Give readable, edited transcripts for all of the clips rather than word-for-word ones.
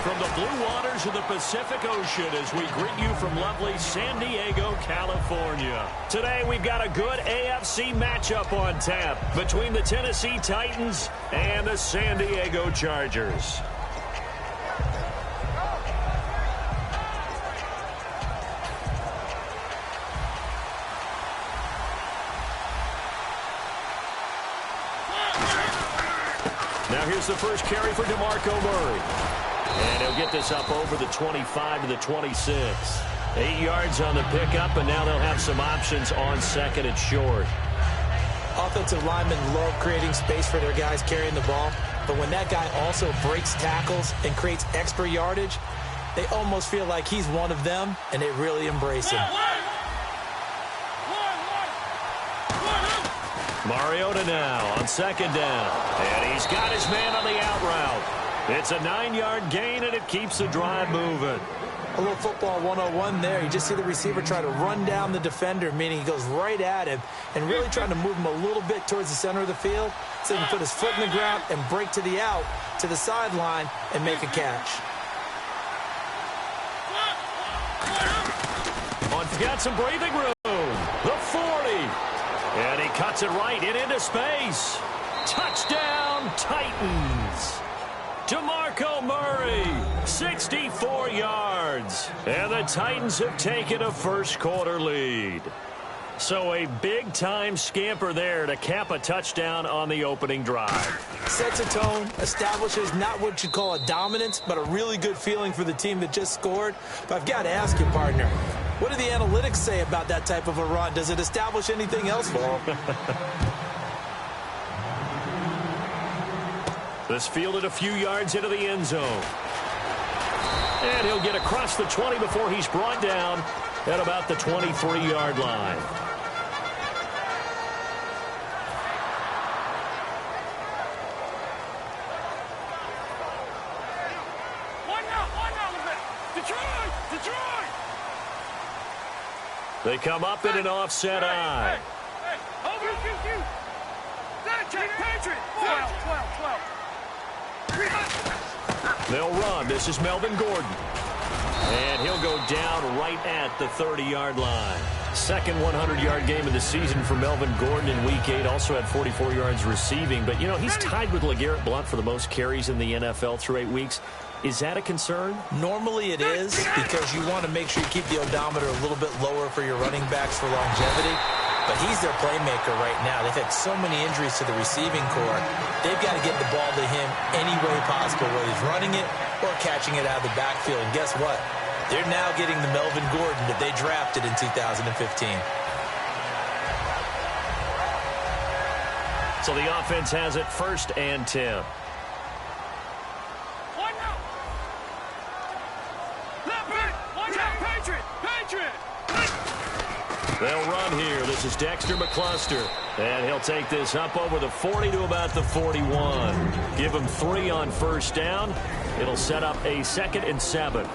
from the blue waters of the Pacific Ocean as we greet you from lovely San Diego, California. Today we've got a good AFC matchup on tap between the Tennessee Titans and the San Diego Chargers. Now here's the first carry for DeMarco Murray. And he'll get this up over the 25 to the 26. 8 yards on the pickup, and now they'll have some options on second and short. Offensive linemen love creating space for their guys carrying the ball, but when that guy also breaks tackles and creates extra yardage, they almost feel like he's one of them, and they really embrace him. Mariota now on second down. And he's got his man on the out route. It's a 9-yard gain, and it keeps the drive moving. A little football 101 there. You just see the receiver try to run down the defender, meaning he goes right at him and really trying to move him a little bit towards the center of the field so he can put his foot in the ground and break to the out, to the sideline, and make a catch. Got some breathing room. The 40. And he cuts it right into space. Touchdown, Titans. DeMarco Murray, 64 yards. And the Titans have taken a first-quarter lead. So a big-time scamper there to cap a touchdown on the opening drive. Sets a tone, establishes not what you'd call a dominance, but a really good feeling for the team that just scored. But I've got to ask you, partner, what do the analytics say about that type of a run? Does it establish anything else for them? This fielded a few yards into the end zone. And he'll get across the 20 before he's brought down at about the 23-yard line. They come up in an offset eye. They'll run. This is Melvin Gordon. And he'll go down right at the 30-yard line. Second 100-yard game of the season for Melvin Gordon in Week 8. Also had 44 yards receiving. But, you know, he's tied with LeGarrette Blount for the most carries in the NFL through 8 weeks. Is that a concern? Normally it is, because you want to make sure you keep the odometer a little bit lower for your running backs for longevity. But he's their playmaker right now. They've had so many injuries to the receiving corps. They've got to get the ball to him any way possible, whether he's running it or catching it out of the backfield. And guess what? They're now getting the Melvin Gordon that they drafted in 2015. So the offense has it 1st and 10. They'll run here. This is Dexter McCluster. And he'll take this up over the 40 to about the 41. Give him 3 on first down. It'll set up a 2nd and 7.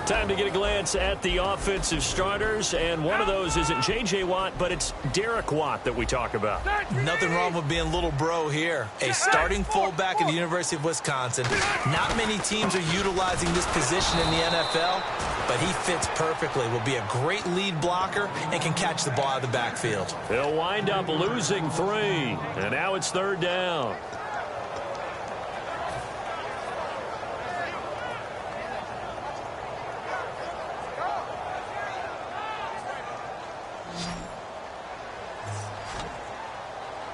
Time to get a glance at the offensive starters, and one of those isn't J.J. Watt, but it's Derek Watt that we talk about. Nothing wrong with being little bro here. A starting fullback at the University of Wisconsin. Not many teams are utilizing this position in the NFL, but he fits perfectly. Will be a great lead blocker and can catch the ball out of the backfield. He'll wind up losing 3, and now it's 3rd down.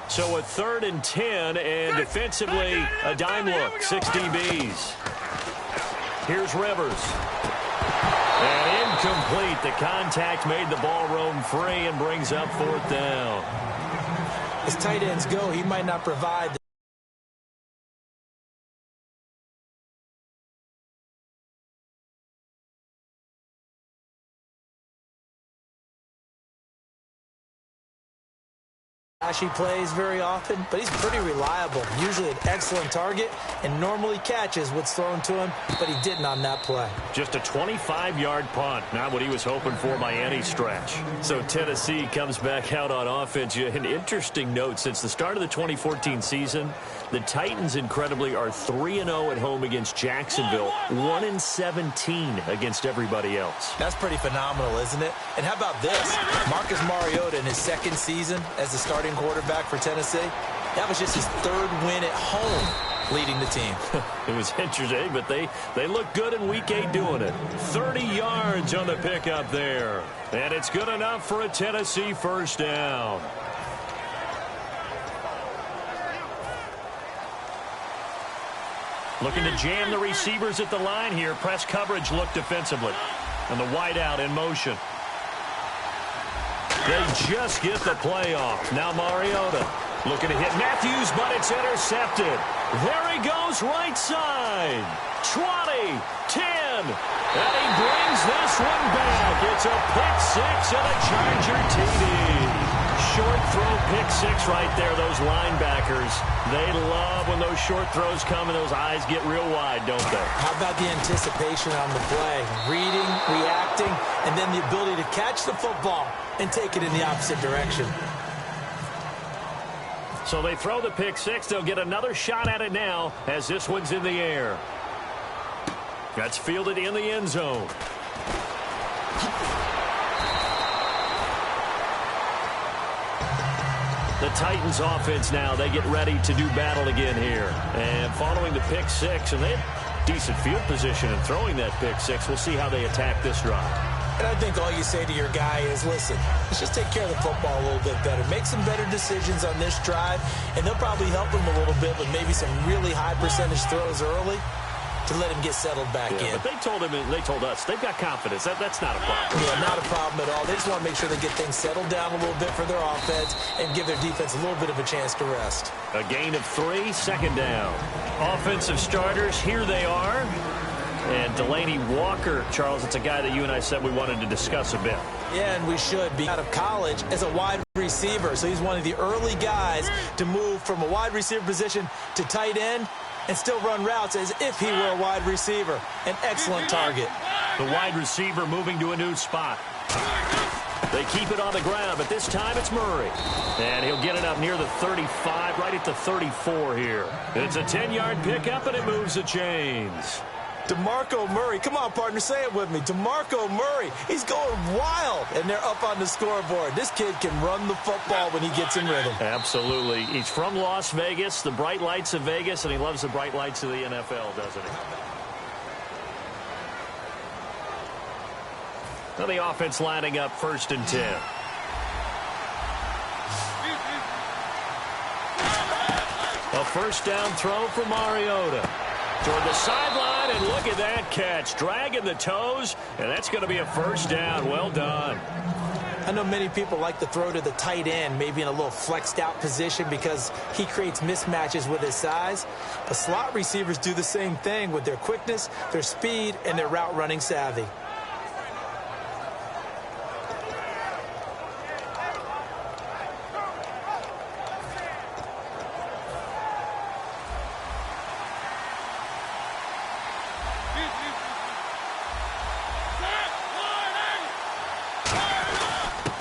So a 3rd and 10, and defensively, a dime look, 6 DBs. Here's Rivers. And incomplete. The contact made the ball roam free and brings up 4th down. As tight ends go, he might not provide flashy plays very often, but he's pretty reliable. Usually an excellent target and normally catches what's thrown to him, but he didn't on that play. Just a 25-yard punt. Not what he was hoping for by any stretch. So Tennessee comes back out on offense. An interesting note, since the start of the 2014 season, the Titans, incredibly, are 3-0 at home against Jacksonville, 1-17 against everybody else. That's pretty phenomenal, isn't it? And how about this? Marcus Mariota in his second season as the starting quarterback for Tennessee, that was just his third win at home leading the team. It was interesting, but they look good in Week 8 doing it. 30 yards on the pickup there. And it's good enough for a Tennessee first down. Looking to jam the receivers at the line here. Press coverage look defensively. And the wideout in motion. They just get the play off. Now Mariota looking to hit Matthews, but it's intercepted. There he goes, right side. 20, 10, and he brings this one back. It's a pick six and a Charger TD. Short throw pick six right there. Those linebackers, they love when those short throws come and those eyes get real wide, don't they? How about the anticipation on the play? Reading, reacting, and then the ability to catch the football and take it in the opposite direction. So they throw the pick six. They'll get another shot at it now as this one's in the air. That's fielded in the end zone. The Titans offense now, they get ready to do battle again here. And following the pick six, and they had decent field position in throwing that pick six. We'll see how they attack this drive. And I think all you say to your guy is, listen, let's just take care of the football a little bit better. Make some better decisions on this drive, and they'll probably help him a little bit with maybe some really high percentage throws early to let him get settled back in. But they told us they've got confidence. That's not a problem. Yeah, not a problem at all. They just want to make sure they get things settled down a little bit for their offense and give their defense a little bit of a chance to rest. A gain of 3, second down. Offensive starters, here they are. And Delaney Walker, Charles, it's a guy that you and I said we wanted to discuss a bit. Yeah, and we should be out of college as a wide receiver. So he's one of the early guys to move from a wide receiver position to tight end and still run routes as if he were a wide receiver. An excellent target. The wide receiver moving to a new spot. They keep it on the ground, but this time it's Murray. And he'll get it up near the 35, right at the 34 here. It's a 10-yard pickup, and it moves the chains. DeMarco Murray, come on, partner, say it with me. DeMarco Murray, he's going wild, and they're up on the scoreboard. This kid can run the football when he gets in rhythm. Absolutely. He's from Las Vegas, the bright lights of Vegas, and he loves the bright lights of the NFL, doesn't he? Now the offense lining up 1st and 10. A first down throw for Mariota. Toward the sideline, and look at that catch. Dragging the toes, and that's going to be a first down. Well done. I know many people like to throw to the tight end, maybe in a little flexed out position because he creates mismatches with his size. But slot receivers do the same thing with their quickness, their speed, and their route running savvy.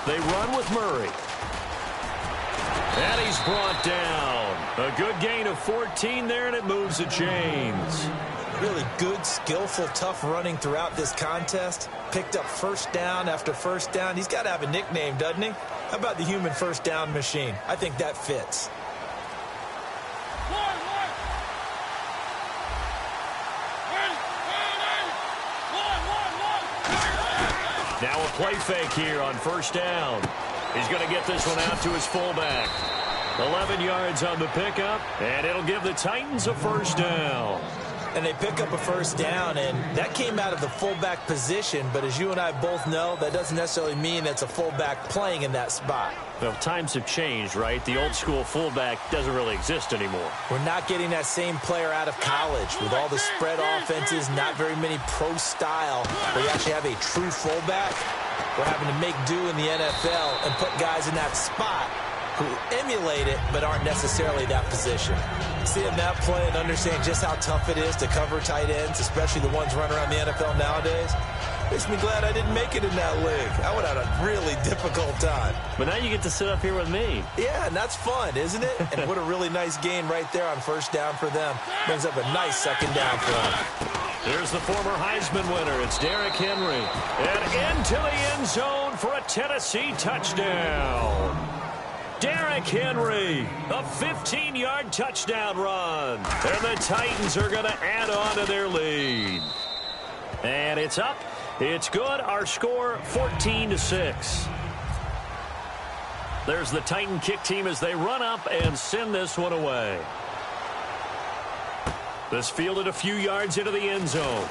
They run with Murray. And he's brought down. A good gain of 14 there, and it moves the chains. Really good, skillful, tough running throughout this contest. Picked up first down after first down. He's got to have a nickname, doesn't he? How about the human first down machine? I think that fits. Now a play fake here on first down. He's going to get this one out to his fullback. 11 yards on the pickup, and it'll give the Titans a first down. And they pick up a first down, and that came out of the fullback position. But as you and I both know, that doesn't necessarily mean that's a fullback playing in that spot. Well, times have changed, right? The old school fullback doesn't really exist anymore. We're not getting that same player out of college. With all the spread offenses, not very many pro style, where you actually have a true fullback. We're having to make do in the NFL and put guys in that spot who emulate it but aren't necessarily that position. Seeing that play and understand just how tough it is to cover tight ends, especially the ones running around the NFL nowadays, makes me glad I didn't make it in that league. I would have had a really difficult time. But now you get to sit up here with me. Yeah, and that's fun, isn't it? And what a really nice gain right there on first down for them. Brings up a nice second down for them. Here's the former Heisman winner. It's Derrick Henry. And into the end zone for a Tennessee touchdown. Derrick Henry, a 15-yard touchdown run. And the Titans are going to add on to their lead. And it's up. It's good. Our score, 14-6. There's the Titan kick team as they run up and send this one away. This fielded a few yards into the end zone.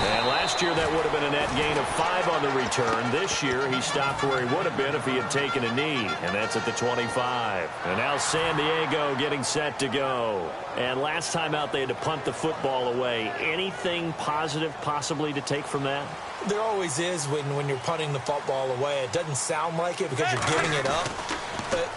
And last year that would have been a net gain of 5 on the return. This year he stopped where he would have been if he had taken a knee. And that's at the 25. And now San Diego getting set to go. And last time out they had to punt the football away. Anything positive possibly to take from that? There always is when you're punting the football away. It doesn't sound like it because you're giving it up. But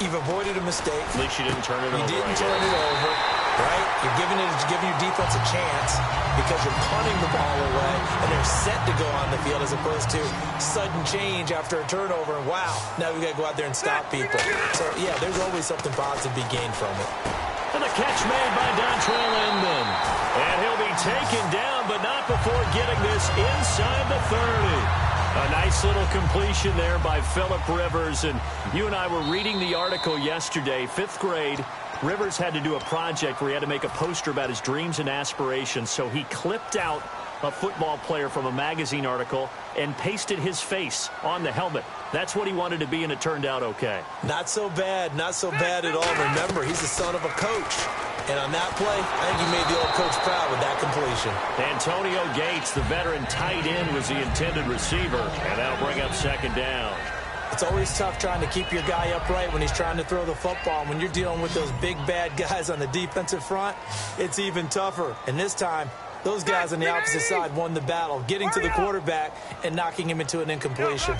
you've avoided a mistake. At least you didn't turn it over. You didn't turn it over. Right? You're giving your defense a chance because you're punting the ball away and they're set to go on the field as opposed to sudden change after a turnover. And wow, now we got to go out there and stop people. So, yeah, there's always something positive to be gained from it. And the catch made by Dontrell Inman. And he'll be taken down, but not before getting this inside the 30. A nice little completion there by Phillip Rivers. And you and I were reading the article yesterday, 5th grade. Rivers had to do a project where he had to make a poster about his dreams and aspirations, so he clipped out a football player from a magazine article and pasted his face on the helmet. That's what he wanted to be, and it turned out okay. Not so bad. Not so bad at all. Remember, he's the son of a coach. And on that play, I think he made the old coach proud with that completion. Antonio Gates, the veteran tight end, was the intended receiver, and that'll bring up second down. It's always tough trying to keep your guy upright when he's trying to throw the football. When you're dealing with those big, bad guys on the defensive front, it's even tougher. And this time, those guys on the opposite side won the battle, getting to the quarterback and knocking him into an incompletion.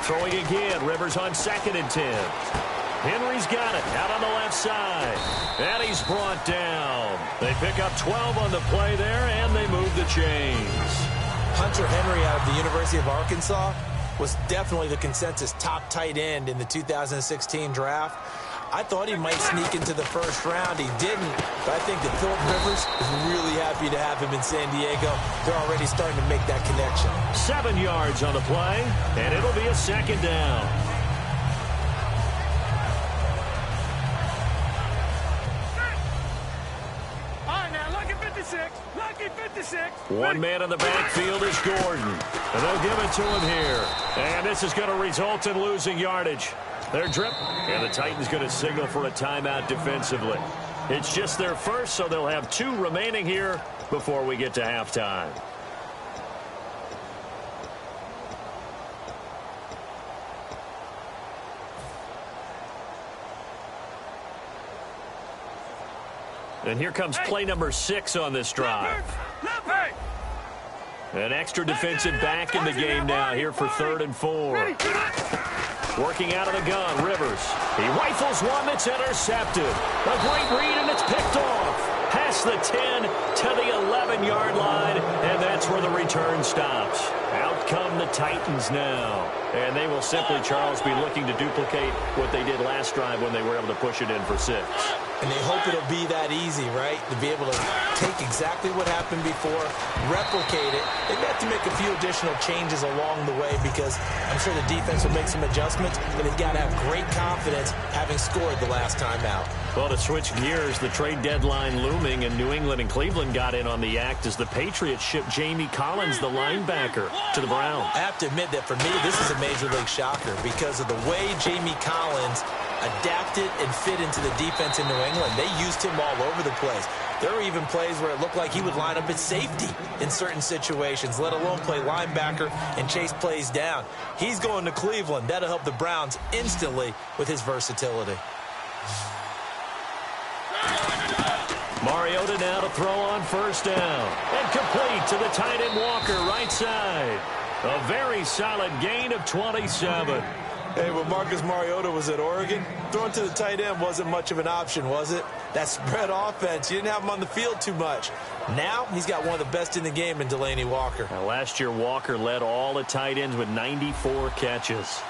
Throwing again, Rivers on 2nd and 10. Henry's got it out on the left side. And he's brought down. They pick up 12 on the play there, and they move the chains. Hunter Henry out of the University of Arkansas was definitely the consensus top tight end in the 2016 draft. I thought he might sneak into the first round. He didn't, but I think that Phillip Rivers is really happy to have him in San Diego. They're already starting to make that connection. 7 yards on the play, and it'll be a second down. One man in the backfield is Gordon. And they'll give it to him here. And this is going to result in losing yardage. They're drip. And the Titans going to signal for a timeout defensively. It's just their first, so they'll have 2 remaining here before we get to halftime. And here comes play number 6 on this drive. An extra defensive back in the game now here for 3rd and 4. Working out of the gun, Rivers. He rifles one that's intercepted. A great read, and it's picked off. Past the 10 to the 11-yard line, and that's where the return stops. Out come the Titans now. And they will simply, Charles, be looking to duplicate what they did last drive when they were able to push it in for 6. And they hope it'll be that easy, right? To be able to take exactly what happened before, replicate it. They have to make a few additional changes along the way because I'm sure the defense will make some adjustments, but they've got to have great confidence having scored the last time out. Well, to switch gears, the trade deadline looming, and New England and Cleveland got in on the act as the Patriots shipped Jamie Collins, the linebacker, to the Browns. I have to admit that for me, this is a Major League shocker because of the way Jamie Collins adapted and fit into the defense in New England. They used him all over the place. There were even plays where it looked like he would line up at safety in certain situations, let alone play linebacker and chase plays down. He's going to Cleveland. That'll help the Browns instantly with his versatility. Mariota now to throw on first down. And complete to the tight end Walker, right side. A very solid gain of 27. Hey, when Marcus Mariota was at Oregon, throwing to the tight end wasn't much of an option, was it? That spread offense, you didn't have him on the field too much. Now, he's got one of the best in the game in Delaney Walker. Now, last year, Walker led all the tight ends with 94 catches.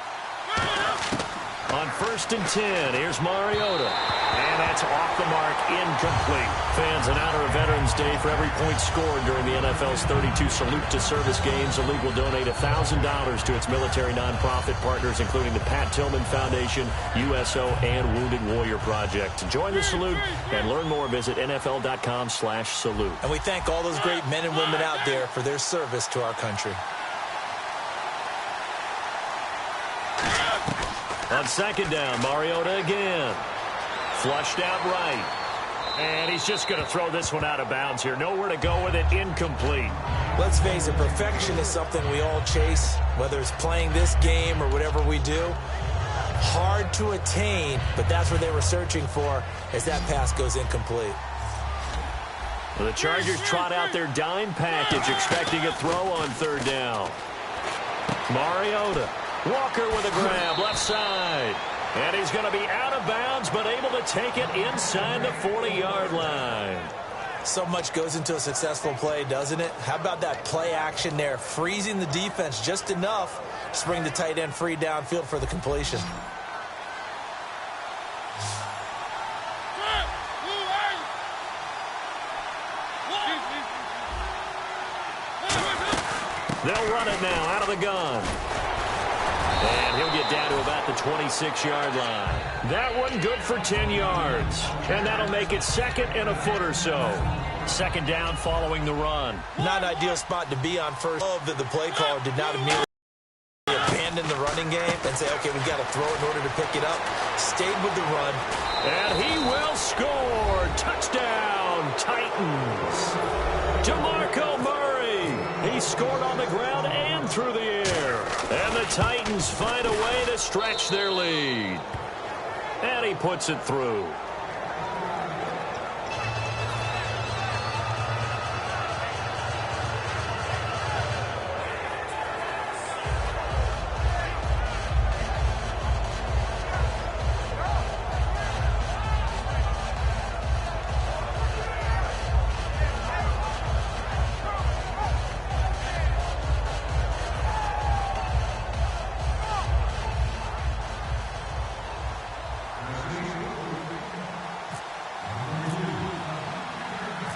On 1st and 10, here's Mariota. And that's off the mark, incomplete. Fans, in honor of Veterans Day, for every point scored during the NFL's 32 Salute to Service games, the league will donate $1,000 to its military nonprofit partners, including the Pat Tillman Foundation, USO, and Wounded Warrior Project. To join the salute and learn more, visit NFL.com/salute. And we thank all those great men and women out there for their service to our country. On 2nd down, Mariota again. Flushed out right. And he's just going to throw this one out of bounds here. Nowhere to go with it. Incomplete. Let's face it, perfection is something we all chase, whether it's playing this game or whatever we do. Hard to attain, but that's what they were searching for as that pass goes incomplete. Well, the Chargers trot out their dime package, expecting a throw on 3rd down. Mariota. Walker with a grab, left side. And he's going to be out of bounds, but able to take it inside the 40-yard line. So much goes into a successful play, doesn't it? How about that play action there, freezing the defense just enough to bring the tight end free downfield for the completion. They'll run it now out of the gun. And he'll get down to about the 26-yard line. That one good for 10 yards. And that'll make it 2nd and a foot or so. 2nd down following the run. Not an ideal spot to be on first. Love that the play caller did not immediately abandon the running game and say, okay, we've got to throw in order to pick it up. Stayed with the run. And he will score. Touchdown, Titans. DeMarco Murray. He scored on the ground and through the air. And the Titans find a way to stretch their lead. And he puts it through.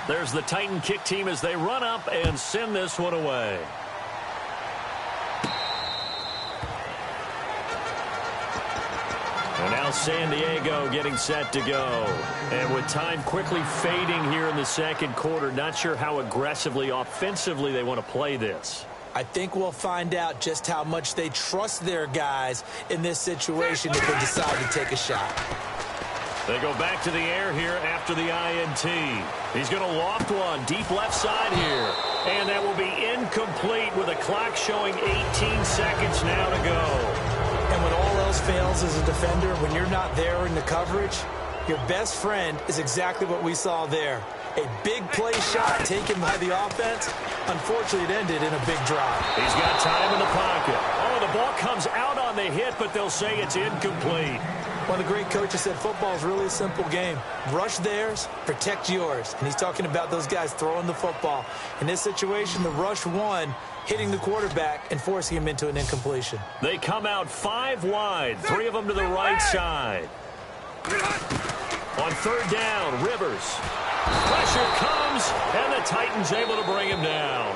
There's the Titan kick team as they run up and send this one away. And now San Diego getting set to go. And with time quickly fading here in the 2nd quarter, not sure how aggressively, offensively they want to play this. I think we'll find out just how much they trust their guys in this situation if they decide to take a shot. They go back to the air here after the INT. He's going to loft one deep left side here. And that will be incomplete with the clock showing 18 seconds now to go. And when all else fails as a defender, when you're not there in the coverage, your best friend is exactly what we saw there. A big play shot taken by the offense. Unfortunately, it ended in a big drop. He's got time in the pocket. Oh, the ball comes out on the hit, but they'll say it's incomplete. One of the great coaches said football is really a simple game. Rush theirs, protect yours. And he's talking about those guys throwing the football. In this situation, the rush won, hitting the quarterback and forcing him into an incompletion. They come out 5 wide, 3 of them to the right side. On 3rd down, Rivers. Pressure comes, and the Titans able to bring him down.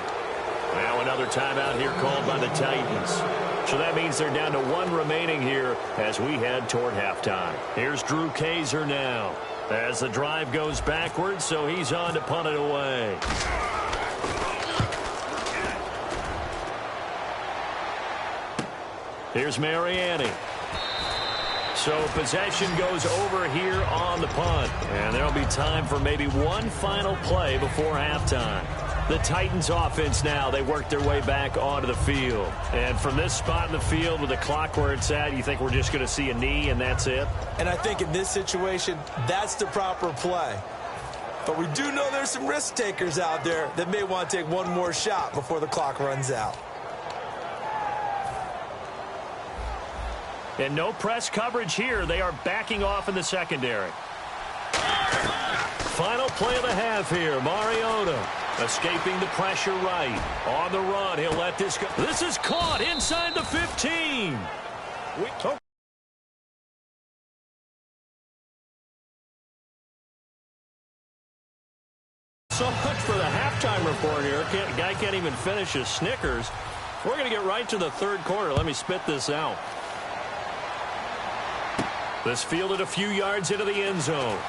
Now another timeout here called by the Titans. So that means they're down to 1 remaining here as we head toward halftime. Here's Drew Kaiser now as the drive goes backwards, so he's on to punt it away. Here's Mariani. So possession goes over here on the punt. And there'll be time for maybe one final play before halftime. The Titans offense now, they work their way back onto the field. And from this spot in the field with the clock where it's at, you think we're just going to see a knee and that's it? And I think in this situation, that's the proper play. But we do know there's some risk takers out there that may want to take one more shot before the clock runs out. And no press coverage here. They are backing off in the secondary. Final play of the half here. Mariota escaping the pressure right. On the run, he'll let this go. This is caught inside the 15. So much for the halftime report here. Guy can't even finish his Snickers. We're going to get right to the third quarter. Let me spit this out. This fielded a few yards into the end zone.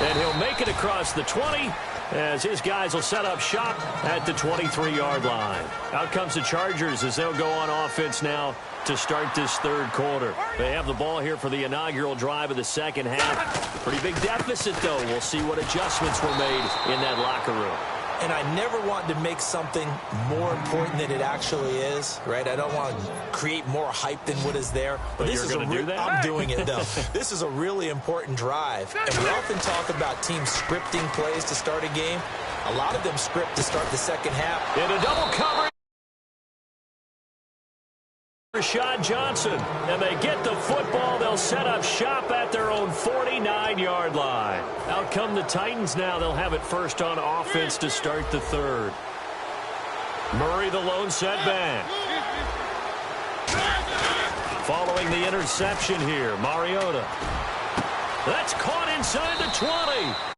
And he'll make it across the 20 as his guys will set up shop at the 23-yard line. Out comes the Chargers as they'll go on offense now to start this third quarter. They have the ball here for the inaugural drive of the second half. Pretty big deficit, though. We'll see what adjustments were made in that locker room. And I never want to make something more important than it actually is, right? I don't want to create more hype than what is there. But this you're going to do that? I'm doing it, though. This is a really important drive. And we often talk about teams scripting plays to start a game. A lot of them script to start the second half. In a double cover. Rashad Johnson, and they get the football. They'll set up shop at their own 49-yard line. Out come the Titans now. They'll have it first on offense to start the third. Murray, the lone setback. Following the interception here, Mariota. That's caught inside the 20.